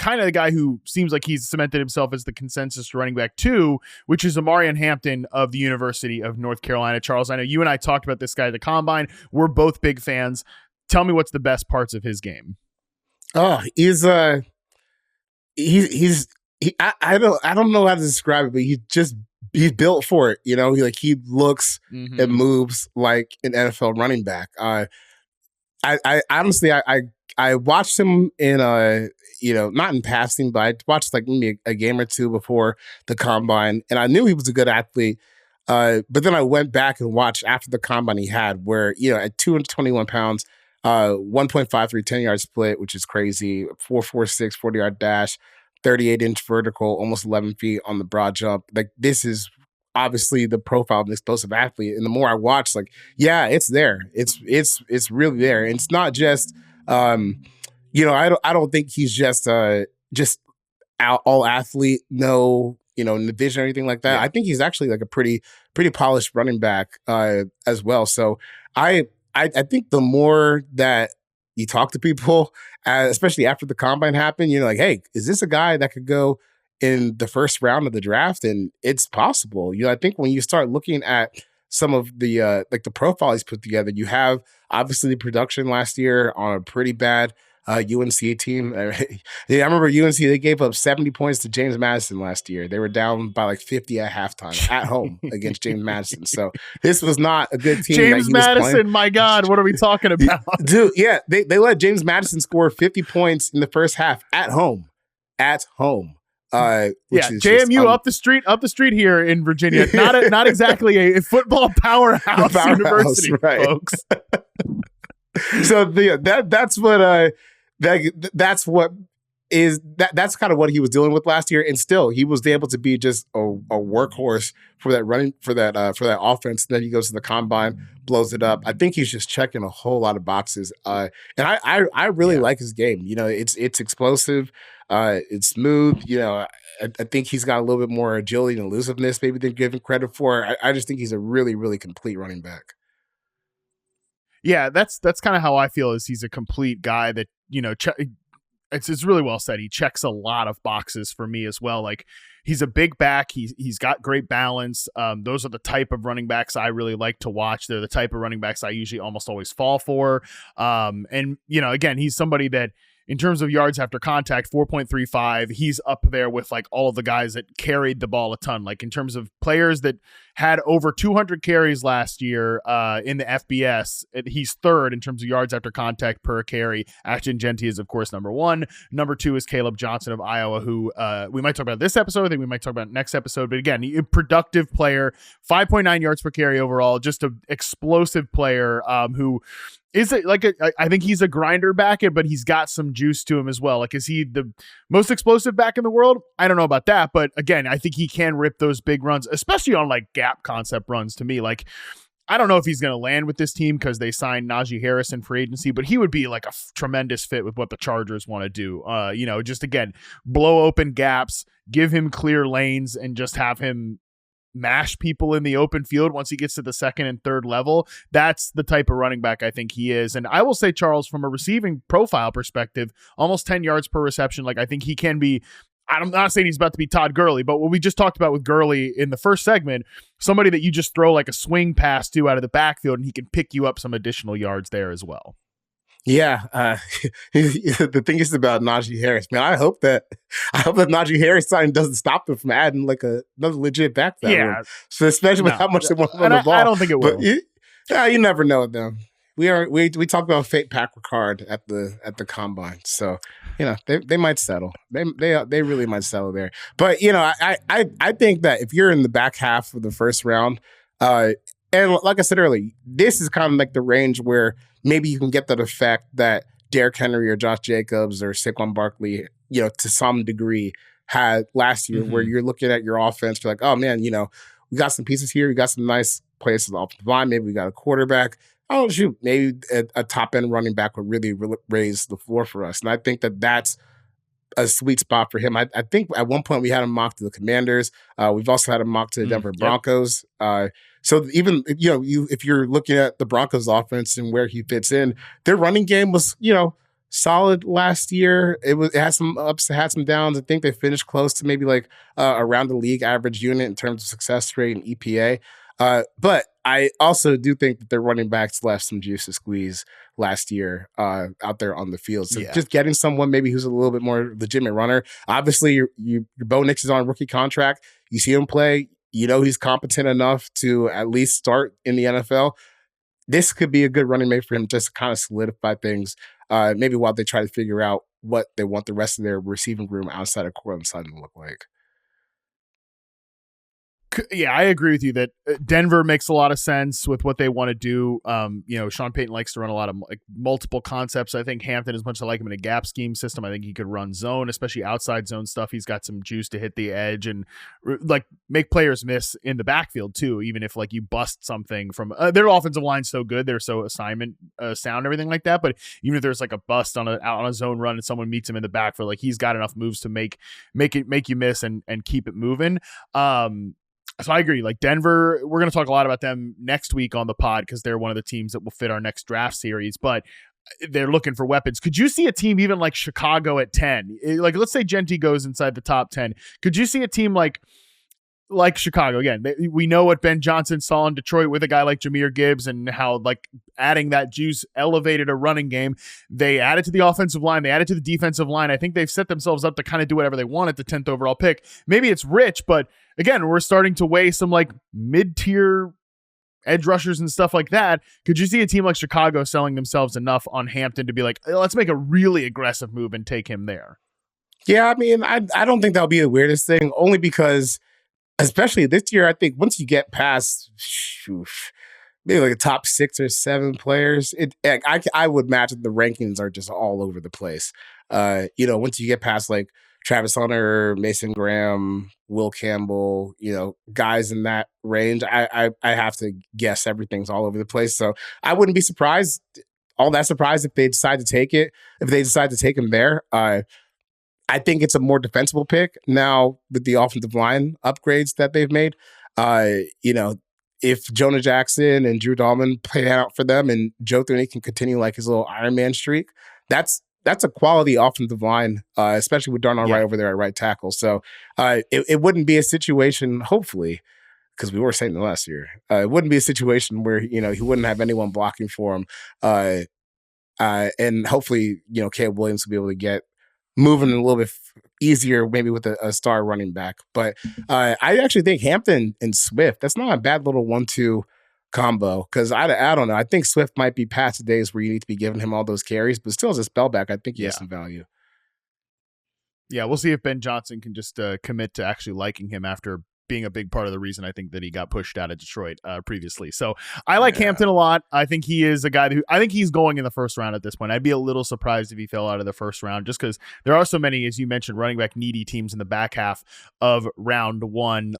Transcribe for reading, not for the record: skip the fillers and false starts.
kind of the guy who seems like he's cemented himself as the consensus running back 2, which is Omarion Hampton of the University of North Carolina. Charles, I know you and I talked about this guy at the Combine. We're both big fans. Tell me what's the best parts of his game. Oh, I don't know how to describe it, but he's built for it. He looks and moves like an NFL running back. I honestly watched him in not in passing, but I watched like maybe a game or two before the Combine, and I knew he was a good athlete. But then I went back and watched after the Combine he had, where at 221 pounds, 1.53 10-yard split, which is crazy, 4.46 40-yard dash, 38-inch vertical, almost 11 feet on the broad jump. Like, this is obviously the profile of an explosive athlete. And the more I watch, like, yeah, it's there. It's really there. And it's not just, I don't think he's just all athlete, no, in the vision or anything like that. Yeah. I think he's actually like a pretty polished running back as well. So I think the more that you talk to people, especially after the Combine happened, like, hey, is this a guy that could go in the first round of the draft? And it's possible. I think when you start looking at some of the the profile he's put together, you have obviously the production last year on a pretty bad UNC team. I remember UNC, they gave up 70 points to James Madison last year. They were down by like 50 at halftime at home against James Madison. So this was not a good team. James Madison, my God, what are we talking about? Dude, yeah, they let James Madison score 50 points in the first half at home. JMU up the street here in Virginia. Not exactly a football powerhouse university, right, folks. So that's kind of what he was dealing with last year, and still he was able to be just a workhorse for that offense. Then he goes to the Combine, blows it up. I think he's just checking a whole lot of boxes, and I really like his game. It's explosive, it's smooth. I think he's got a little bit more agility and elusiveness maybe than given credit for. I just think he's a really, really complete running back. Yeah, that's kind of how I feel. Is he's a complete guy that it's really well said. He checks a lot of boxes for me as well. Like, he's a big back. He's got great balance. Those are the type of running backs I really like to watch. They're the type of running backs I usually almost always fall for. And again, he's somebody that, in terms of yards after contact, 4.35, he's up there with like all of the guys that carried the ball a ton. Like, in terms of players that had over 200 carries last year in the FBS, he's third in terms of yards after contact per carry. Ashton Genty is, of course, number 1. Number 2 is Caleb Johnson of Iowa, who we might talk about this episode. I think we might talk about next episode. But again, a productive player, 5.9 yards per carry overall, just an explosive player who is it like I think he's a grinder back, but he's got some juice to him as well. Like, is he the most explosive back in the world? I don't know about that, but again, I think he can rip those big runs, especially on like gap concept runs. To me, like, I don't know if he's going to land with this team because they signed Najee Harris in free agency, but he would be like a tremendous fit with what the Chargers want to do. Just again, blow open gaps, give him clear lanes, and just have him mash people in the open field once he gets to the second and third level. That's the type of running back I think he is. And I will say, Charles, from a receiving profile perspective, almost 10 yards per reception. Like, I think he can be, I'm not saying he's about to be Todd Gurley, but what we just talked about with Gurley in the first segment, somebody that you just throw like a swing pass to out of the backfield and he can pick you up some additional yards there as well. Yeah, the thing is about Najee Harris, man. I hope that Najee Harris signing doesn't stop them from adding like another legit back. Yeah, so especially with how much they want to run the ball. I don't think it will. But you never know them. We talked about fake Pat Ricard at the Combine, so they might settle. They really might settle there. But I think that if you're in the back half of the first round, and like I said earlier, this is kind of like the range where maybe you can get that effect that Derrick Henry or Josh Jacobs or Saquon Barkley, to some degree had last year, where you're looking at your offense, you're like, oh man, we got some pieces here, we got some nice places off the line, maybe we got a quarterback. Oh shoot, maybe a top end running back would really raise the floor for us, and I think that that's a sweet spot for him. I think at one point we had him mocked to the Commanders. We've also had him mocked to the Denver Broncos. So even if you're looking at the Broncos offense and where he fits in, their running game was solid last year. It had some ups, it had some downs. I think they finished close to maybe like around the league average unit in terms of success rate and EPA. But I also do think that their running backs left some juice to squeeze last year out there on the field. So just getting someone maybe who's a little bit more legitimate runner. Obviously, your Bo Nix is on a rookie contract. You see him play. You know he's competent enough to at least start in the NFL. This could be a good running mate for him just to kind of solidify things, maybe while they try to figure out what they want the rest of their receiving room outside of Courtland Sutton to look like. Yeah, I agree with you that Denver makes a lot of sense with what they want to do. Sean Payton likes to run a lot of like multiple concepts. I think Hampton, as much as I like him in a gap scheme system, I think he could run zone, especially outside zone stuff. He's got some juice to hit the edge and like make players miss in the backfield too. Even if like you bust something from their offensive line's so good, they're so assignment sound, everything like that. But even if there's like a bust on a zone run and someone meets him in the backfield, like he's got enough moves to make you miss and keep it moving. So I agree. Like Denver, we're going to talk a lot about them next week on the pod because they're one of the teams that will fit our next draft series, but they're looking for weapons. Could you see a team even like Chicago at 10? Like, let's say Genty goes inside the top 10. Could you see a team like Chicago? Again, we know what Ben Johnson saw in Detroit with a guy like Jahmyr Gibbs and how like adding that juice elevated a running game. They added to the offensive line. They added to the defensive line. I think they've set themselves up to kind of do whatever they want at the 10th overall pick. Maybe it's rich, but again, we're starting to weigh some like mid-tier edge rushers and stuff like that. Could you see a team like Chicago selling themselves enough on Hampton to be like, let's make a really aggressive move and take him there? Yeah, I mean, I don't think that'll be the weirdest thing, only because especially this year, I think once you get past maybe like a top 6 or 7 players, I would imagine the rankings are just all over the place. Once you get past like Travis Hunter, Mason Graham, Will Campbell, guys in that range, I have to guess everything's all over the place. So I wouldn't be all that surprised if they decide to take it, if they decide to take him there. I think it's a more defensible pick now with the offensive line upgrades that they've made. If Jonah Jackson and Drew Dahlman play out for them and Joe Thuney can continue like his little Iron Man streak, that's a quality offensive line, especially with Darnell Wright over there at right tackle. So it wouldn't be a situation, hopefully, because we were saying it last year, it wouldn't be a situation where, he wouldn't have anyone blocking for him. And hopefully, Caleb Williams will be able to get moving a little bit easier, maybe with a star running back. But I actually think Hampton and Swift, that's not a bad little 1-2 combo, because I don't know. I think Swift might be past the days where you need to be giving him all those carries, but still as a spellback, I think he has some value. Yeah, we'll see if Ben Johnson can just commit to actually liking him after being a big part of the reason I think that he got pushed out of Detroit previously. So I like Hampton a lot. I think he is a guy I think he's going in the first round at this point. I'd be a little surprised if he fell out of the first round just because there are so many, as you mentioned, running back needy teams in the back half of round 1.